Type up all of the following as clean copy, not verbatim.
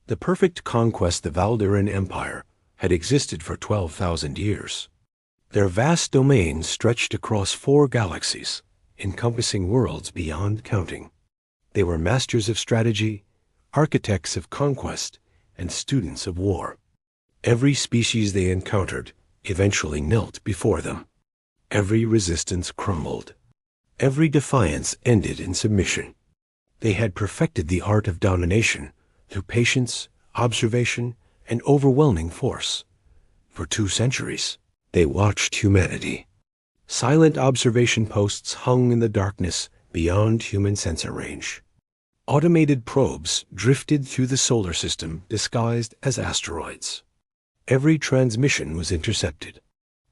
The perfect conquest, the Valderan Empire, had existed for 12,000 years. Their vast domain stretched across 4 galaxies, encompassing worlds beyond counting. They were masters of strategy, architects of conquest, and students of war. Every species they encountered eventually knelt before them. Every resistance crumbled. Every defiance ended in submission. They had perfected the art of domination through patience, observation, and overwhelming force. For 2 centuries, they watched humanity. Silent observation posts hung in the darkness beyond human sensor range. Automated probes drifted through the solar system disguised as asteroids. Every transmission was intercepted.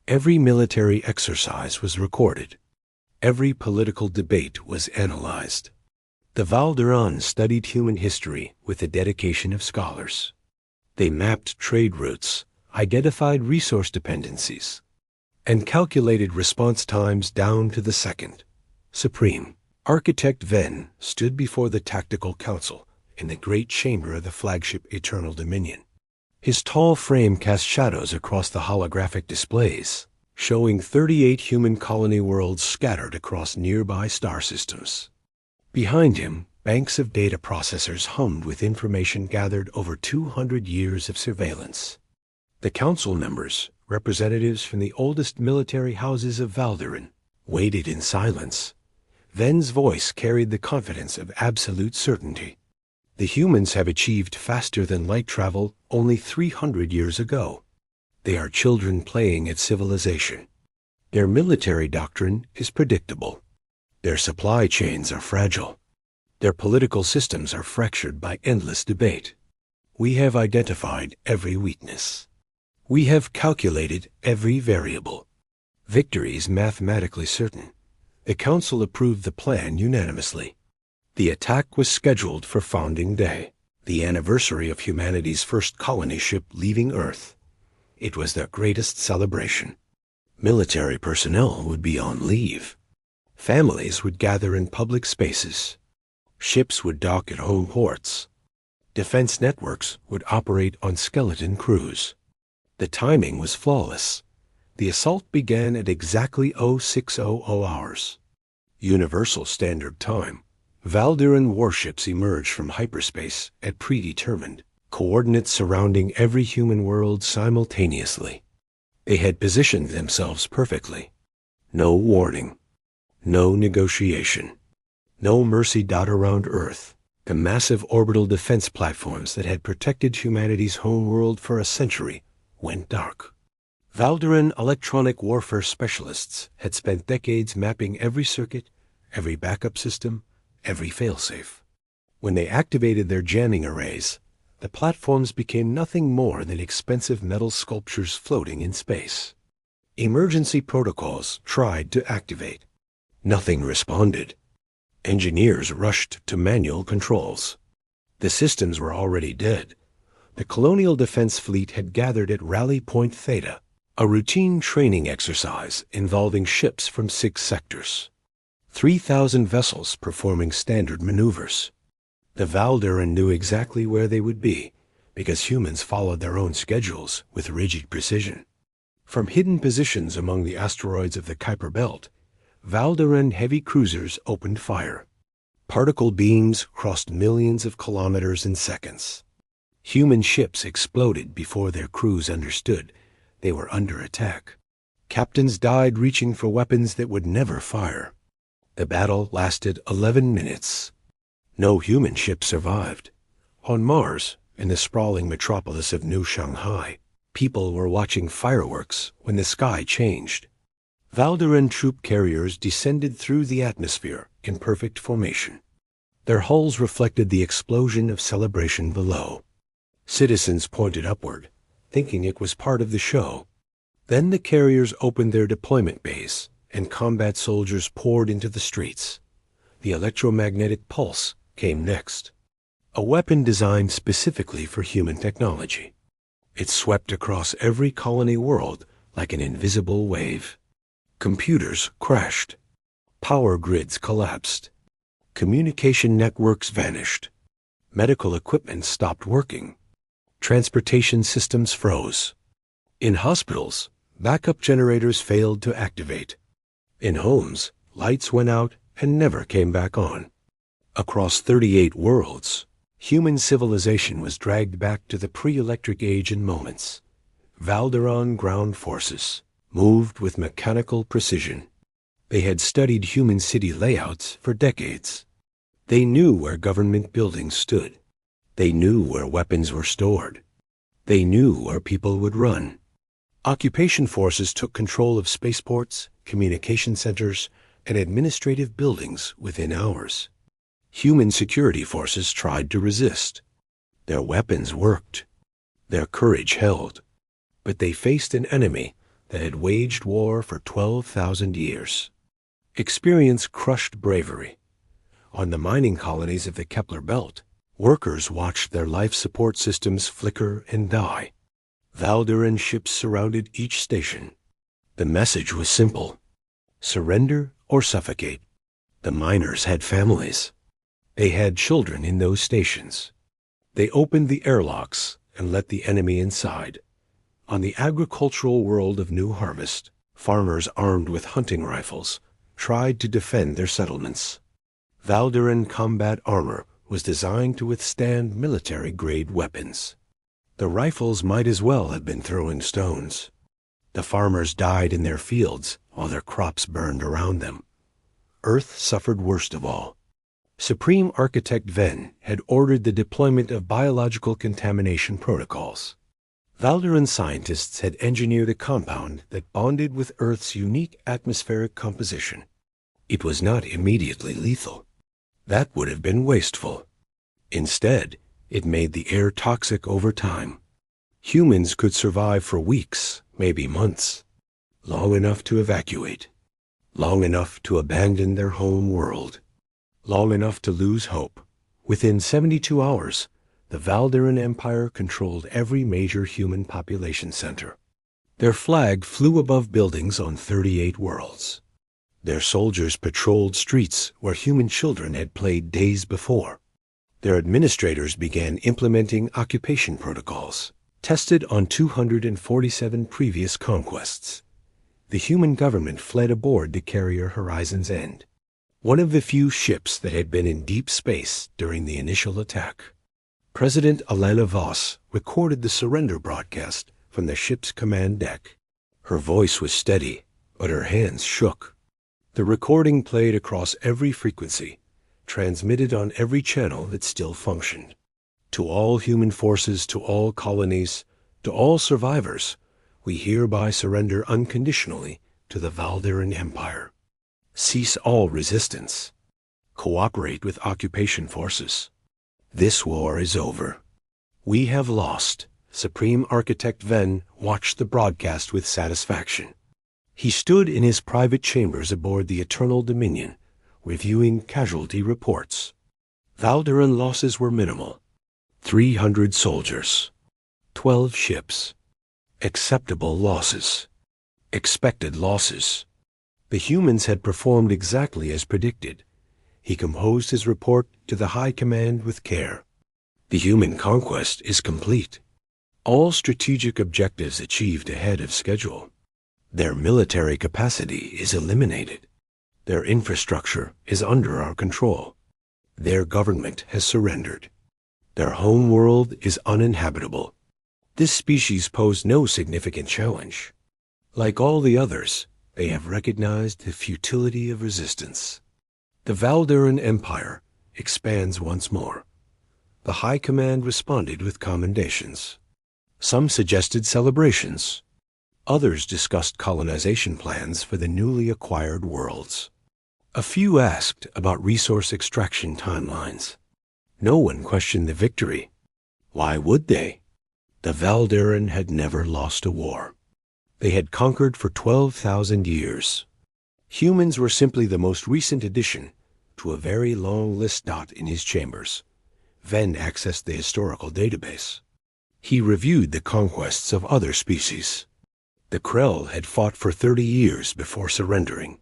Every military exercise was recorded. Every political debate was analyzed. The Valderan studied human history with the dedication of scholars. They mapped trade routes, identified resource dependencies, and calculated response times down to the second. Supreme Architect Ven stood before the Tactical Council in the great chamber of the flagship Eternal Dominion. His tall frame cast shadows across the holographic displays, showing 38 human colony worlds scattered across nearby star systems. Behind him, banks of data processors hummed with information gathered over 200 years of surveillance. The council members, representatives from the oldest military houses of Valderan, waited in silence. Ven's voice carried the confidence of absolute certainty. The humans have achieved faster than light travel only 300 years ago. They are children playing at civilization. Their military doctrine is predictable. Their supply chains are fragile. Their political systems are fractured by endless debate. We have identified every weakness. We have calculated every variable. Victory is mathematically certain. The Council approved the plan unanimously. The attack was scheduled for Founding Day, the anniversary of humanity's first colony ship leaving Earth. It was their greatest celebration. Military personnel would be on leave. Families would gather in public spaces. Ships would dock at home ports. Defense networks would operate on skeleton crews. The timing was flawless. The assault began at exactly 0600 hours. Universal Standard Time. Valderan warships emerged from hyperspace at predetermined coordinates surrounding every human world simultaneously. They had positioned themselves perfectly. No warning. No negotiation. No mercy dot around Earth. The massive orbital defense platforms that had protected humanity's homeworld for a century went dark. Valderan electronic warfare specialists had spent decades mapping every circuit, every backup system, every failsafe. When they activated their jamming arrays, the platforms became nothing more than expensive metal sculptures floating in space. Emergency protocols tried to activate. Nothing responded. Engineers rushed to manual controls. The systems were already dead. The Colonial Defense Fleet had gathered at Rally Point Theta, a routine training exercise involving ships from 6 sectors. 3,000 vessels performing standard maneuvers. The Valderan knew exactly where they would be, because humans followed their own schedules with rigid precision. From hidden positions among the asteroids of the Kuiper Belt, Valderan heavy cruisers opened fire. Particle beams crossed millions of kilometers in seconds. Human ships exploded before their crews understood they were under attack. Captains died reaching for weapons that would never fire. The battle lasted 11 minutes. No human ship survived. On Mars, in the sprawling metropolis of New Shanghai, people were watching fireworks when the sky changed. Valderan troop carriers descended through the atmosphere in perfect formation. Their hulls reflected the explosion of celebration below. Citizens pointed upward, thinking it was part of the show. Then the carriers opened their deployment bays, and combat soldiers poured into the streets. The electromagnetic pulse came next, a weapon designed specifically for human technology. It swept across every colony world like an invisible wave. Computers crashed. Power grids collapsed. Communication networks vanished. Medical equipment stopped working, Transportation systems froze. In hospitals, backup generators failed to activate. In homes, lights went out and never came back on. Across 38 worlds, human civilization was dragged back to the pre-electric age in moments. Valderon ground forces moved with mechanical precision. They had studied human city layouts for decades. They knew where government buildings stood. They knew where weapons were stored. They knew where people would run. Occupation forces took control of spaceports, communication centers, and administrative buildings within hours. Human security forces tried to resist. Their weapons worked. Their courage held. But they faced an enemy that had waged war for 12,000 years. Experience crushed bravery. On the mining colonies of the Kepler Belt, workers watched their life support systems flicker and die. Valderan ships surrounded each station. The message was simple: surrender or suffocate. The miners had families. They had children in those stations. They opened the airlocks and let the enemy inside. On the agricultural world of New Harvest, farmers armed with hunting rifles tried to defend their settlements. Valderan combat armor was designed to withstand military-grade weapons. The rifles might as well have been throwing stones. The farmers died in their fields while their crops burned around them. Earth suffered worst of all. Supreme Architect Ven had ordered the deployment of biological contamination protocols. Valderan scientists had engineered a compound that bonded with Earth's unique atmospheric composition. It was not immediately lethal. That would have been wasteful. Instead, it made the air toxic over time. Humans could survive for weeks, maybe months, long enough to evacuate, long enough to abandon their home world, long enough to lose hope. Within 72 hours, the Valderan Empire controlled every major human population center. Their flag flew above buildings on 38 worlds. Their soldiers patrolled streets where human children had played days before. Their administrators began implementing occupation protocols, tested on 247 previous conquests. The human government fled aboard the carrier Horizon's End, one of the few ships that had been in deep space during the initial attack. President Alana Voss recorded the surrender broadcast from the ship's command deck. Her voice was steady, but her hands shook. The recording played across every frequency, transmitted on every channel that still functioned. To all human forces, to all colonies, to all survivors, we hereby surrender unconditionally to the Valderan Empire. Cease all resistance. Cooperate with occupation forces. This war is over. We have lost. Supreme Architect Ven watched the broadcast with satisfaction. He stood in his private chambers aboard the Eternal Dominion, reviewing casualty reports. Valderan losses were minimal. 300 soldiers. 12 ships. Acceptable losses. Expected losses. The humans had performed exactly as predicted. He composed his report to the High Command with care. The human conquest is complete. All strategic objectives achieved ahead of schedule. Their military capacity is eliminated. Their infrastructure is under our control. Their government has surrendered. Their home world is uninhabitable. This species posed no significant challenge. Like all the others, they have recognized the futility of resistance. The Valderan Empire expands once more. The High Command responded with commendations. Some suggested celebrations. Others discussed colonization plans for the newly acquired worlds. A few asked about resource extraction timelines. No one questioned the victory. Why would they? The Valderan had never lost a war. They had conquered for 12,000 years. Humans were simply the most recent addition to a very long list dot in his chambers. Ven accessed the historical database. He reviewed the conquests of other species. The Krell had fought for 30 years before surrendering.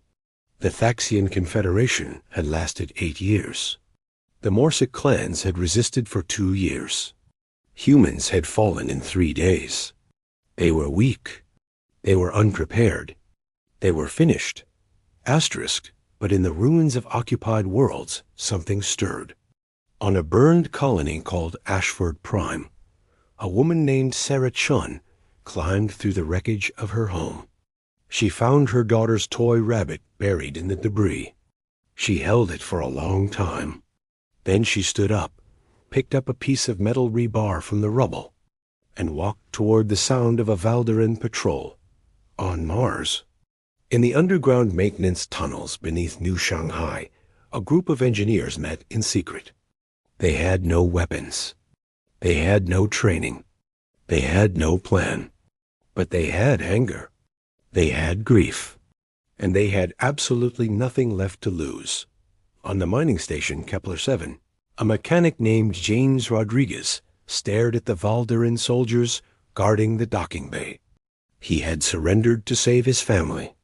The Thaxian Confederation had lasted 8 years. The Morsic clans had resisted for 2 years. Humans had fallen in 3 days. They were weak. They were unprepared. They were finished. But in the ruins of occupied worlds, something stirred. On a burned colony called HFY Prime, a woman named Sarah Chun climbed through the wreckage of her home. She found her daughter's toy rabbit buried in the debris. She held it for a long time. Then she stood up, picked up a piece of metal rebar from the rubble, and walked toward the sound of a Valderan patrol on Mars. In the underground maintenance tunnels beneath New Shanghai, a group of engineers met in secret. They had no weapons. They had no training. They had no plan. But they had anger. They had grief. And they had absolutely nothing left to lose. On the mining station Kepler-7, a mechanic named James Rodriguez stared at the Valderan soldiers guarding the docking bay. He had surrendered to save his family.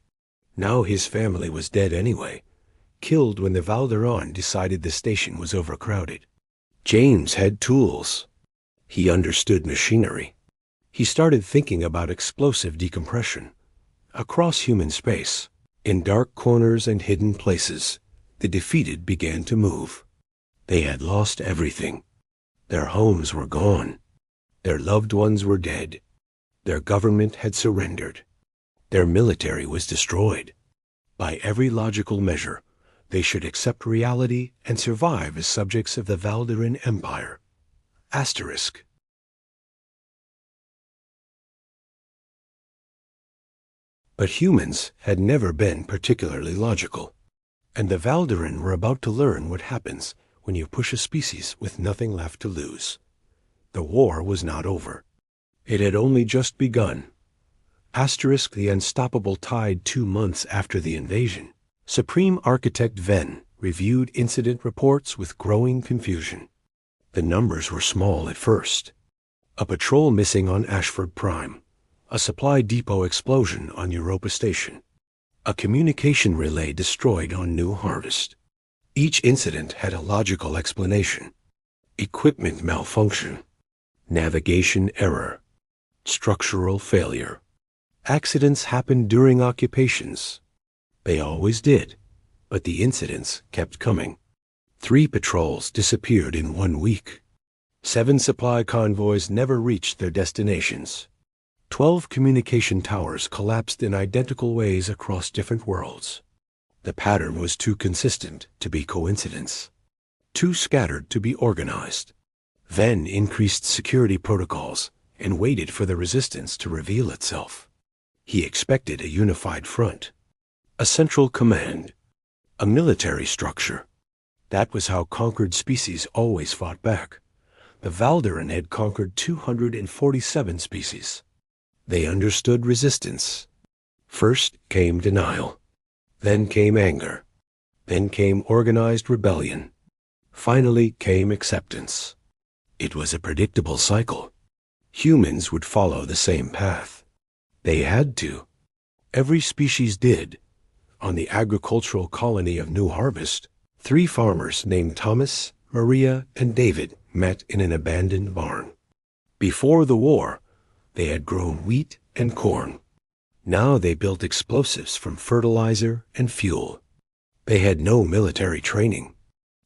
Now his family was dead anyway, killed when the Valderan decided the station was overcrowded. James had tools. He understood machinery. He started thinking about explosive decompression. Across human space, in dark corners and hidden places, the defeated began to move. They had lost everything. Their homes were gone. Their loved ones were dead. Their government had surrendered. Their military was destroyed. By every logical measure, they should accept reality and survive as subjects of the Valderan Empire. Asterisk. But humans had never been particularly logical, and the Valderan were about to learn what happens when you push a species with nothing left to lose. The war was not over. It had only just begun. Asterisk the unstoppable tide 2 months after the invasion. Supreme Architect Venn reviewed incident reports with growing confusion. The numbers were small at first. A patrol missing on HFY Prime. A supply depot explosion on Europa Station. A communication relay destroyed on New Harvest. Each incident had a logical explanation. Equipment malfunction. Navigation error. Structural failure. Accidents happened during occupations. They always did, but the incidents kept coming. 3 patrols disappeared in 1 week. 7 supply convoys never reached their destinations. 12 communication towers collapsed in identical ways across different worlds. The pattern was too consistent to be coincidence, too scattered to be organized. Venn increased security protocols and waited for the resistance to reveal itself. He expected a unified front, a central command, a military structure. That was how conquered species always fought back. The Valderan had conquered 247 species. They understood resistance. First came denial. Then came anger. Then came organized rebellion. Finally came acceptance. It was a predictable cycle. Humans would follow the same path. They had to. Every species did. On the agricultural colony of New Harvest, 3 farmers named Thomas, Maria, and David met in an abandoned barn. Before the war, they had grown wheat and corn. Now they built explosives from fertilizer and fuel. They had no military training.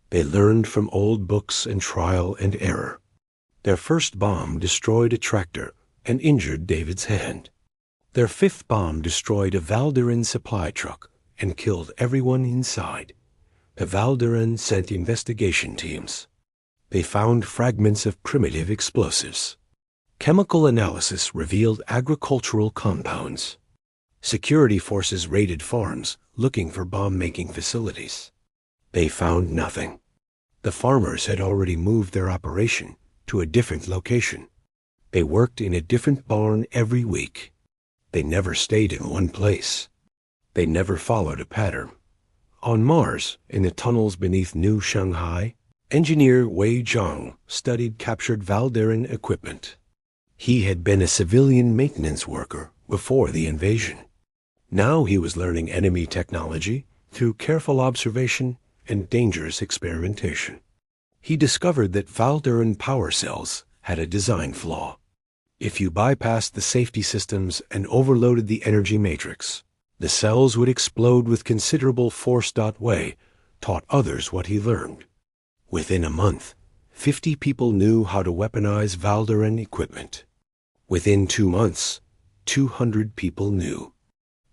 They learned from old books and trial and error. Their first bomb destroyed a tractor and injured David's hand. Their 5th bomb destroyed a Valderan supply truck and killed everyone inside. The Valderan sent investigation teams. They found fragments of primitive explosives. Chemical analysis revealed agricultural compounds. Security forces raided farms looking for bomb-making facilities. They found nothing. The farmers had already moved their operation to a different location. They worked in a different barn every week. They never stayed in one place. They never followed a pattern. On Mars, in the tunnels beneath New Shanghai, engineer Wei Zhang studied captured Valderan equipment. He had been a civilian maintenance worker before the invasion. Now he was learning enemy technology through careful observation and dangerous experimentation. He discovered that Valderan power cells had a design flaw. If you bypassed the safety systems and overloaded the energy matrix, the cells would explode with considerable force. Wei taught others what he learned. Within a month, 50 people knew how to weaponize Valderan equipment. Within 2 months, 200 people knew.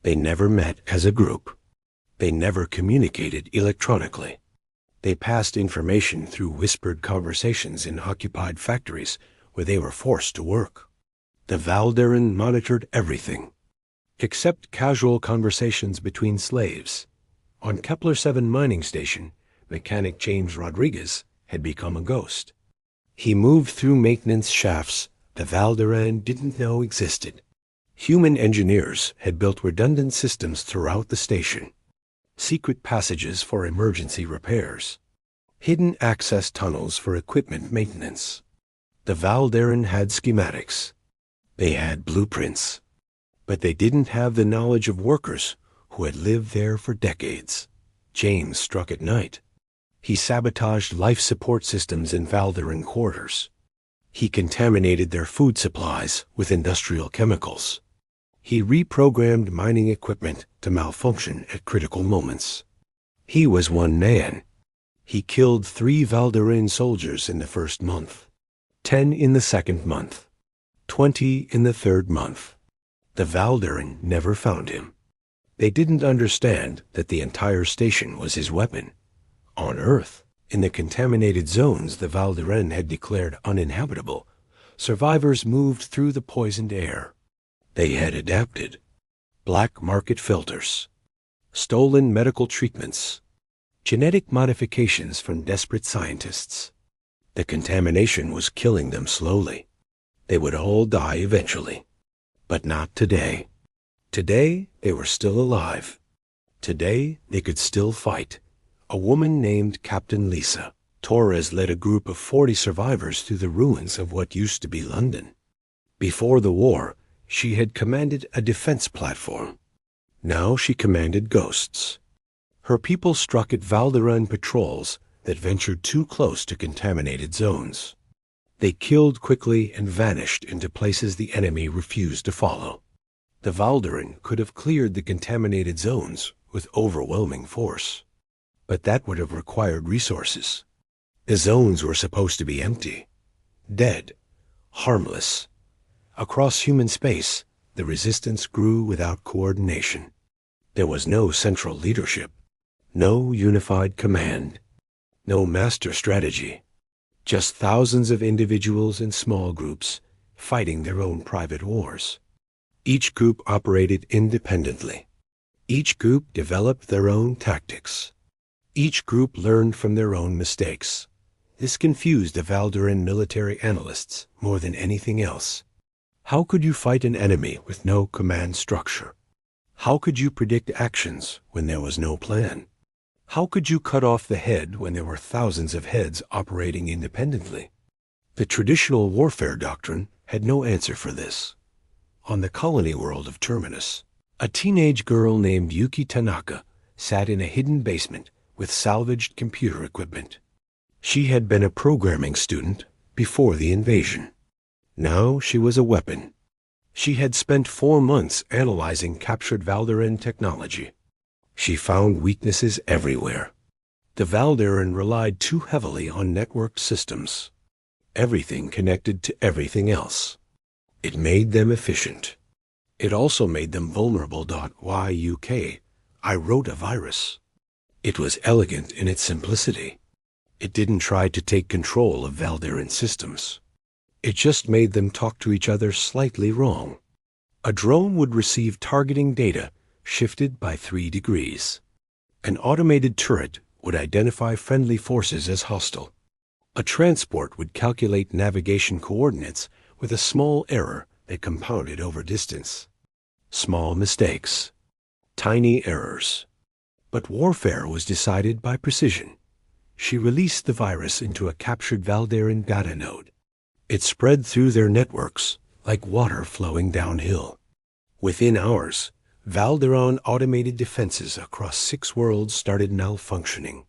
They never met as a group. They never communicated electronically. They passed information through whispered conversations in occupied factories where they were forced to work. The Valderan monitored everything, except casual conversations between slaves. On Kepler 7 mining station, mechanic James Rodriguez had become a ghost. He moved through maintenance shafts the Valderan didn't know existed. Human engineers had built redundant systems throughout the station. Secret passages for emergency repairs. Hidden access tunnels for equipment maintenance. The Valderan had schematics. They had blueprints. But they didn't have the knowledge of workers who had lived there for decades. James struck at night. He sabotaged life support systems in Valderan quarters. He contaminated their food supplies with industrial chemicals. He reprogrammed mining equipment to malfunction at critical moments. He was one man. He killed 3 Valderan soldiers in the first month, 10 in the second month, 20 in the third month. The Valderan never found him. They didn't understand that the entire station was his weapon. On Earth, in the contaminated zones the Valderan had declared uninhabitable, survivors moved through the poisoned air. They had adapted. Black market filters, stolen medical treatments, genetic modifications from desperate scientists. The contamination was killing them slowly. They would all die eventually. But not today. Today, they were still alive. Today, they could still fight. A woman named Captain Lisa Torres led a group of 40 survivors through the ruins of what used to be London. Before the war, she had commanded a defense platform. Now she commanded ghosts. Her people struck at Valderan patrols that ventured too close to contaminated zones. They killed quickly and vanished into places the enemy refused to follow. The Valderan could have cleared the contaminated zones with overwhelming force. But that would have required resources. The zones were supposed to be empty, dead, harmless. Across human space, the resistance grew without coordination. There was no central leadership, no unified command, no master strategy, just thousands of individuals in small groups fighting their own private wars. Each group operated independently. Each group developed their own tactics. Each group learned from their own mistakes. This confused the Valderan military analysts more than anything else. How could you fight an enemy with no command structure? How could you predict actions when there was no plan? How could you cut off the head when there were thousands of heads operating independently? The traditional warfare doctrine had no answer for this. On the colony world of Terminus, a teenage girl named Yuki Tanaka sat in a hidden basement with salvaged computer equipment. She had been a programming student before the invasion. Now she was a weapon. She had spent 4 months analyzing captured Valderan technology. She found weaknesses everywhere. The Valderan relied too heavily on networked systems. Everything connected to everything else. It made them efficient. It also made them vulnerable. YUK. I wrote a virus. It was elegant in its simplicity. It didn't try to take control of Valderan systems. It just made them talk to each other slightly wrong. A drone would receive targeting data shifted by 3 degrees. An automated turret would identify friendly forces as hostile. A transport would calculate navigation coordinates with a small error that compounded over distance. Small mistakes. Tiny errors. But warfare was decided by precision. She released the virus into a captured Valderan data node. It spread through their networks like water flowing downhill. Within hours, Valderan automated defenses across 6 worlds started malfunctioning.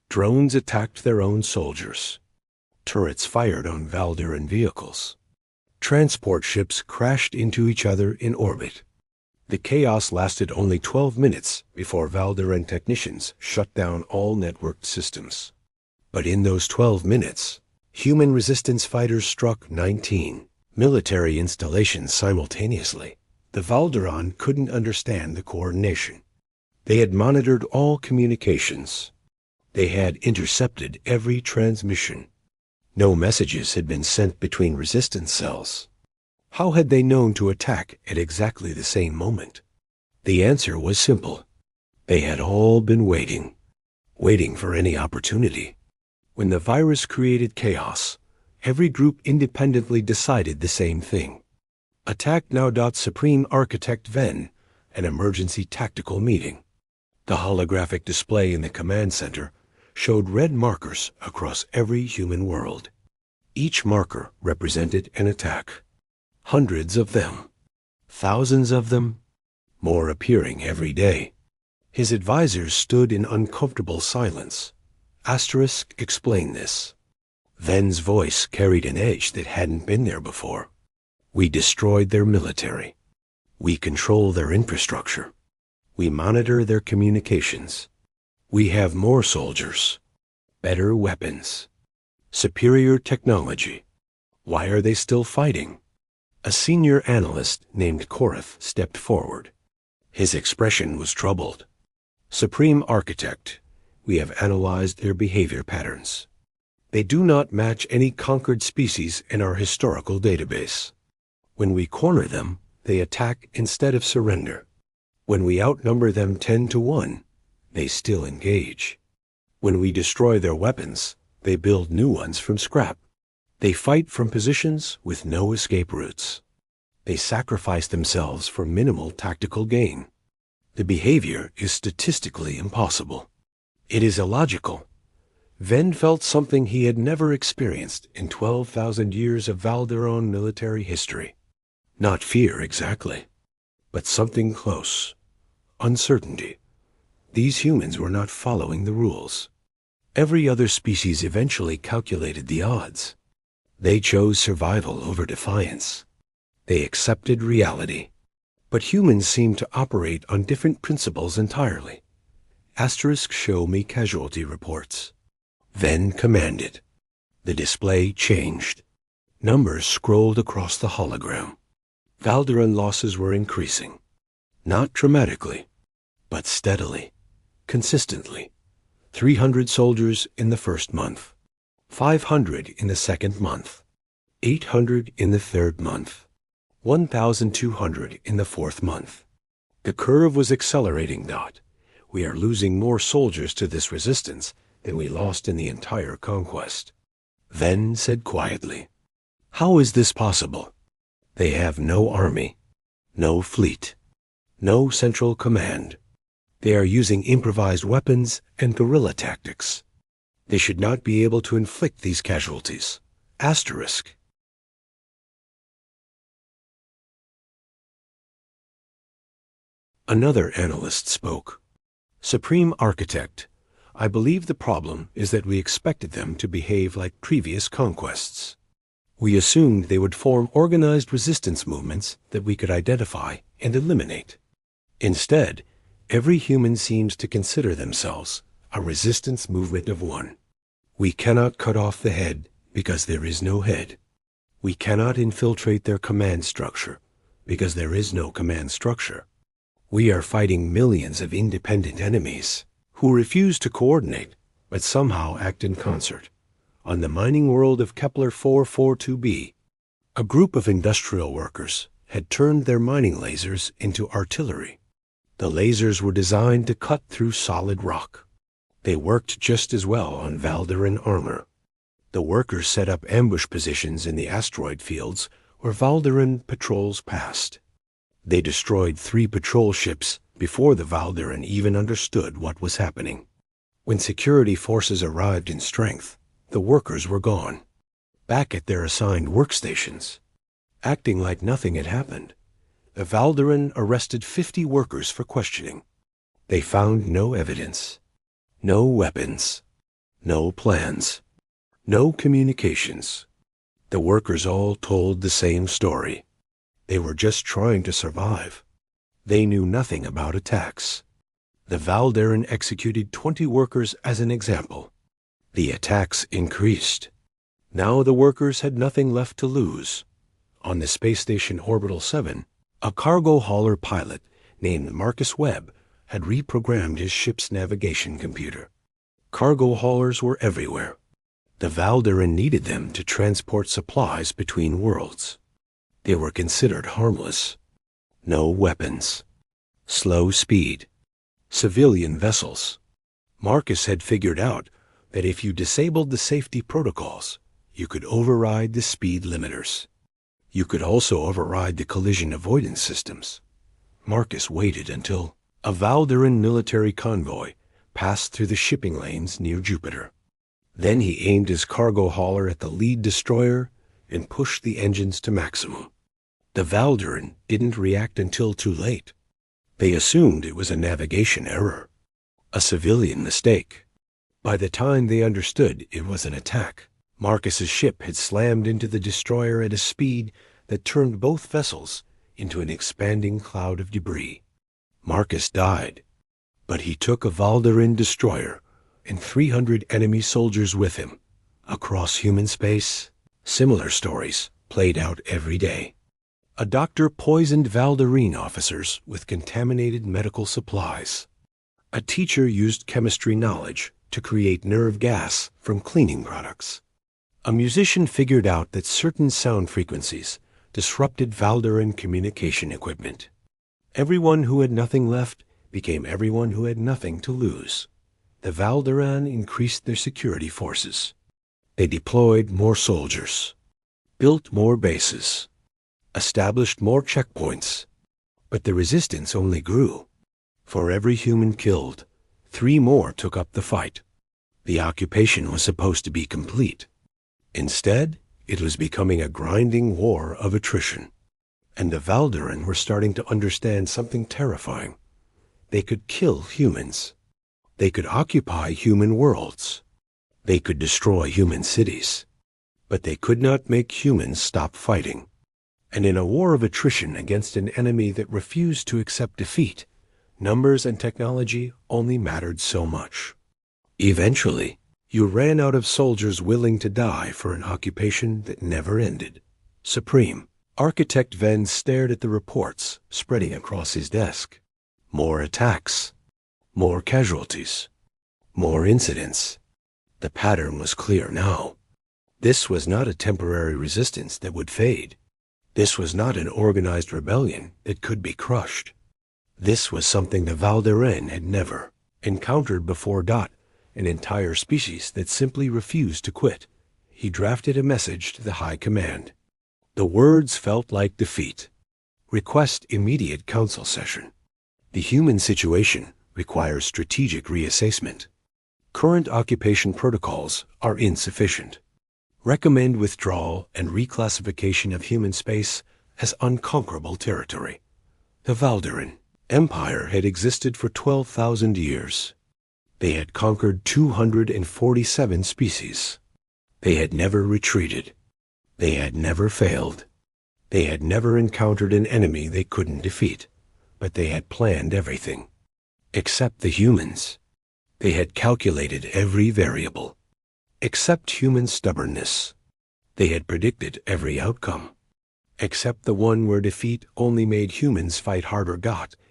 Drones attacked their own soldiers. turrets fired on Valderan vehicles. Transport ships crashed into each other in orbit. The chaos lasted only 12 minutes before Valderan technicians shut down all networked systems. But in those 12 minutes, human resistance fighters struck 19 military installations simultaneously. The Valderan couldn't understand the coordination. They had monitored all communications. They had intercepted every transmission. No messages had been sent between resistance cells. How had they known to attack at exactly the same moment? The answer was simple. They had all been waiting for any opportunity. When the virus created chaos, every group independently decided the same thing. Attack now. Supreme Architect Ven, an emergency tactical meeting. The holographic display in the command center showed red markers across every human world. Each marker represented an attack. Hundreds of them. Thousands of them. More appearing every day. His advisors stood in uncomfortable silence. Asterisk explained this. Ven's voice carried an edge that hadn't been there before. We destroyed their military. We control their infrastructure. We monitor their communications. We have more soldiers, better weapons, superior technology. Why are they still fighting? A senior analyst named Korath stepped forward. His expression was troubled. Supreme Architect, we have analyzed their behavior patterns. They do not match any conquered species in our historical database. When we corner them, they attack instead of surrender. When we outnumber them 10 to 1, they still engage. When we destroy their weapons, they build new ones from scrap. They fight from positions with no escape routes. They sacrifice themselves for minimal tactical gain. The behavior is statistically impossible. It is illogical. Ven felt something he had never experienced in 12,000 years of Valderan military history. Not fear exactly, but something close. Uncertainty. These humans were not following the rules. Every other species eventually calculated the odds. They chose survival over defiance. They accepted reality. But humans seemed to operate on different principles entirely. Asterisk show me casualty reports. Ven commanded. The display changed. Numbers scrolled across the hologram. Valderan losses were increasing. Not dramatically, but steadily, consistently. 300 soldiers in the first month. 500 in the second month. 800 in the third month. 1,200 in the fourth month. The curve was accelerating. We are losing more soldiers to this resistance than we lost in the entire conquest. Ven said quietly, how is this possible? They have no army, no fleet, no central command. They are using improvised weapons and guerrilla tactics. They should not be able to inflict these casualties. Asterisk. Another analyst spoke. Supreme Architect, I believe the problem is that we expected them to behave like previous conquests. We assumed they would form organized resistance movements that we could identify and eliminate. Instead, every human seems to consider themselves a resistance movement of one. We cannot cut off the head because there is no head. We cannot infiltrate their command structure because there is no command structure. We are fighting millions of independent enemies who refuse to coordinate but somehow act in concert. On the mining world of Kepler 442b, a group of industrial workers had turned their mining lasers into artillery. The lasers were designed to cut through solid rock. They worked just as well on Valderan armor. The workers set up ambush positions in the asteroid fields where Valderan patrols passed. They destroyed 3 patrol ships before the Valderan even understood what was happening. When security forces arrived in strength, the workers were gone, back at their assigned workstations. Acting like nothing had happened, the Valderan arrested 50 workers for questioning. They found no evidence, no weapons, no plans. No communications. The workers all told the same story. They were just trying to survive. They knew nothing about attacks. The Valderan executed 20 workers as an example. The attacks increased. Now the workers had nothing left to lose. On the space station Orbital 7, a cargo hauler pilot named Marcus Webb had reprogrammed his ship's navigation computer. Cargo haulers were everywhere. The Valderan needed them to transport supplies between worlds. They were considered harmless. No weapons. Slow speed. Civilian vessels. Marcus had figured out that if you disabled the safety protocols, you could override the speed limiters. You could also override the collision avoidance systems. Marcus waited until a Valderan military convoy passed through the shipping lanes near Jupiter. Then he aimed his cargo hauler at the lead destroyer and pushed the engines to maximum. The Valderan didn't react until too late. They assumed it was a navigation error, a civilian mistake. By the time they understood it was an attack, Marcus's ship had slammed into the destroyer at a speed that turned both vessels into an expanding cloud of debris. Marcus died, but he took a Valderan destroyer and 300 enemy soldiers with him. Across human space, similar stories played out every day. A doctor poisoned Valderan officers with contaminated medical supplies. A teacher used chemistry knowledge to create nerve gas from cleaning products. A musician figured out that certain sound frequencies disrupted Valderan communication equipment. Everyone who had nothing left became everyone who had nothing to lose. The Valderan increased their security forces. They deployed more soldiers, built more bases, established more checkpoints. But the resistance only grew. For every human killed, 3 more took up the fight. The occupation was supposed to be complete. Instead, it was becoming a grinding war of attrition. And the Valderan were starting to understand something terrifying. They could kill humans. They could occupy human worlds. They could destroy human cities. But they could not make humans stop fighting. And in a war of attrition against an enemy that refused to accept defeat, numbers and technology only mattered so much. Eventually, you ran out of soldiers willing to die for an occupation that never ended. Supreme, Architect Venn stared at the reports spreading across his desk. More attacks. More casualties. More incidents. The pattern was clear now. This was not a temporary resistance that would fade. This was not an organized rebellion that could be crushed. This was something the Valderan had never encountered before. An entire species that simply refused to quit. He drafted a message to the High Command. The words felt like defeat. Request immediate council session. The human situation requires strategic reassessment. Current occupation protocols are insufficient. Recommend withdrawal and reclassification of human space as unconquerable territory. The Valderan Empire had existed for 12,000 years. They had conquered 247 species. They had never retreated. They had never failed. They had never encountered an enemy they couldn't defeat. But they had planned everything. Except the humans. They had calculated every variable. Except human stubbornness. They had predicted every outcome. Except the one where defeat only made humans fight harder.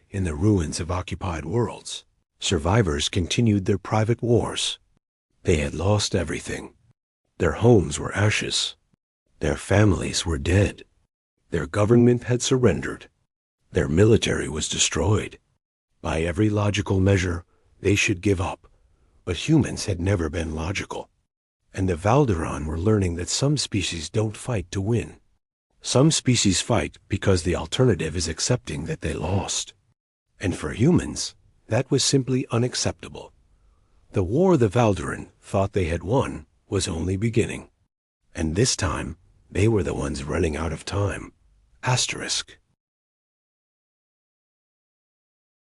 In the ruins of occupied worlds, survivors continued their private wars. They had lost everything. Their homes were ashes. Their families were dead. Their government had surrendered. Their military was destroyed. By every logical measure, they should give up. But humans had never been logical. And the Valderan were learning that some species don't fight to win. Some species fight because the alternative is accepting that they lost. And for humans, that was simply unacceptable. The war the Valderan thought they had won was only beginning. And this time, they were the ones running out of time. Asterisk.